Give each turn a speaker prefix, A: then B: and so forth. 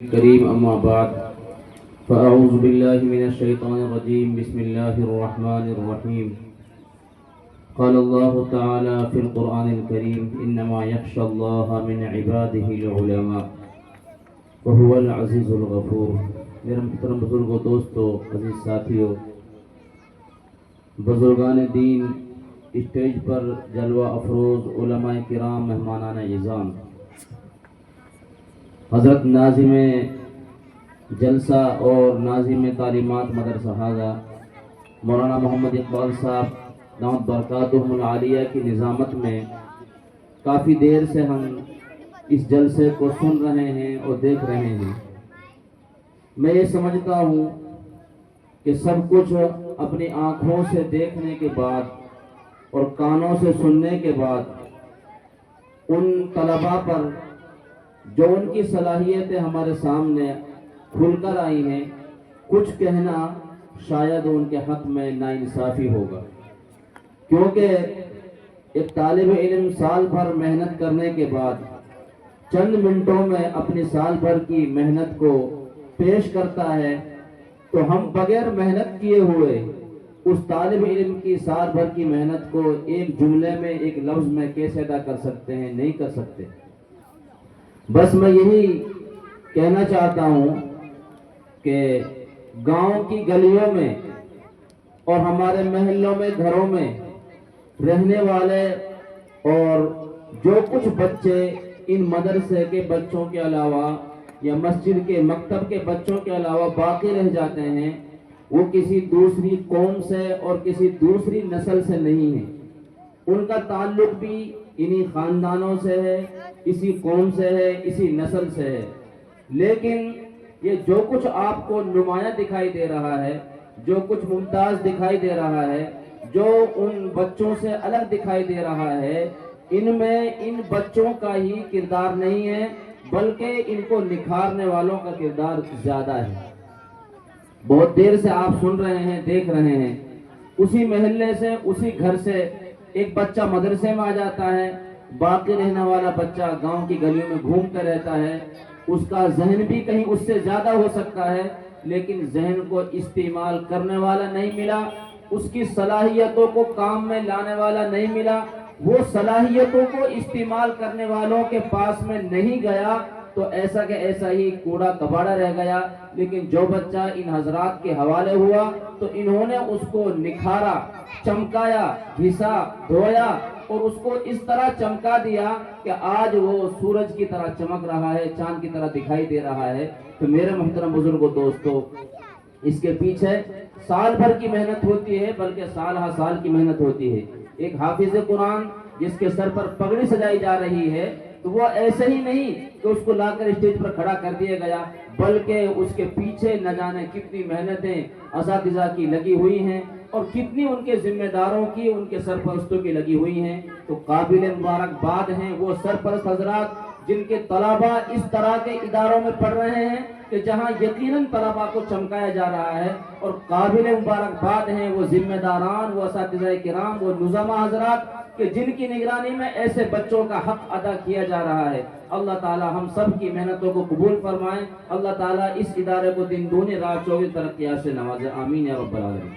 A: کریم اما بعد فاعوذ باللہ من الشیطان الرجیم بسم اللہ الرحمن الرحیم قال اللہ تعالی فی القرآن الکریم انما یخشى اللہ من عباده العلماء وهو العزیز الغفور۔ میرے محترم بزرگوں، دوستو، عزیز ساتھیو، بزرگان دین، اسٹیج پر جلوہ افروز علماء کرام، مہمانان اعظام، حضرت ناظم جلسہ اور ناظم تعلیمات مدرسہ حاضہ مولانا محمد اقبال صاحب دامت برکاتہم العالیہ کی نظامت میں کافی دیر سے ہم اس جلسے کو سن رہے ہیں اور دیکھ رہے ہیں۔ میں یہ سمجھتا ہوں کہ سب کچھ اپنی آنکھوں سے دیکھنے کے بعد اور کانوں سے سننے کے بعد ان طلباء پر جو ان کی صلاحیتیں ہمارے سامنے کھل کر آئی ہیں، کچھ کہنا شاید ان کے حق میں ناانصافی ہوگا، کیونکہ ایک طالب علم سال بھر محنت کرنے کے بعد چند منٹوں میں اپنی سال بھر کی محنت کو پیش کرتا ہے، تو ہم بغیر محنت کیے ہوئے اس طالب علم کی سال بھر کی محنت کو ایک جملے میں، ایک لفظ میں کیسے ادا کر سکتے ہیں؟ نہیں کر سکتے۔ بس میں یہی کہنا چاہتا ہوں کہ گاؤں کی گلیوں میں اور ہمارے محلوں میں، گھروں میں رہنے والے اور جو کچھ بچے ان مدرسے کے بچوں کے علاوہ یا مسجد کے مکتب کے بچوں کے علاوہ باقی رہ جاتے ہیں، وہ کسی دوسری قوم سے اور کسی دوسری نسل سے نہیں ہیں۔ ان کا تعلق بھی انہی خاندانوں سے ہے، اسی قوم سے ہے، اسی نسل سے ہے، لیکن یہ جو کچھ آپ کو نمایاں دکھائی دے رہا ہے، جو کچھ ممتاز دکھائی دے رہا ہے، جو ان بچوں سے الگ دکھائی دے رہا ہے، ان میں ان بچوں کا ہی کردار نہیں ہے، بلکہ ان کو نکھارنے والوں کا کردار زیادہ ہے۔ بہت دیر سے آپ سن رہے ہیں، دیکھ رہے ہیں، اسی محلے سے، اسی گھر سے ایک بچہ مدرسے میں آ جاتا ہے، باقی رہنے والا بچہ گاؤں کی گلیوں میں گھومتا رہتا ہے۔ اس کا ذہن بھی کہیں اس سے زیادہ ہو سکتا ہے، لیکن ذہن کو استعمال کرنے والا نہیں ملا، اس کی صلاحیتوں کو کام میں لانے والا نہیں ملا، وہ صلاحیتوں کو استعمال کرنے والوں کے پاس میں نہیں گیا، تو ایسا کہ ایسا ہی کوڑا کباڑا رہ گیا۔ لیکن جو بچہ ان حضرات کے حوالے ہوا تو انہوں نے اس کو نکھارا، چمکایا، گھسا، دھویا اور اس کو اس طرح چمکا دیا کہ آج وہ سورج کی طرح چمک رہا ہے، چاند کی طرح دکھائی دے رہا ہے۔ تو میرے محترم بزرگوں، دوستو، اس کے پیچھے سال بھر کی محنت ہوتی ہے، بلکہ سال ہا سال کی محنت ہوتی ہے۔ ایک حافظ قرآن جس کے سر پر پگڑی سجائی جا رہی ہے، تو وہ ایسے ہی نہیں کہ اس کو لا کر اسٹیج پر کھڑا کر دیا گیا، بلکہ اس کے پیچھے نہ جانے کتنی محنتیں اساتذہ کی لگی ہوئی ہیں اور کتنی ان کے ذمہ داروں کی، ان کے سرپرستوں کی لگی ہوئی ہیں۔ تو قابل مبارکباد ہیں وہ سرپرست حضرات جن کے طلباء اس طرح کے اداروں میں پڑھ رہے ہیں کہ جہاں یقیناً طلباء کو چمکایا جا رہا ہے، اور قابل مبارکباد ہیں وہ ذمہ داران، وہ اساتذہ کرام، وہ نظامہ حضرات کہ جن کی نگرانی میں ایسے بچوں کا حق ادا کیا جا رہا ہے۔ اللہ تعالی ہم سب کی محنتوں کو قبول فرمائیں، اللہ تعالی اس ادارے کو دن دگنی رات چوگنی ترقیات سے نوازے، آمین یا رب العالمین۔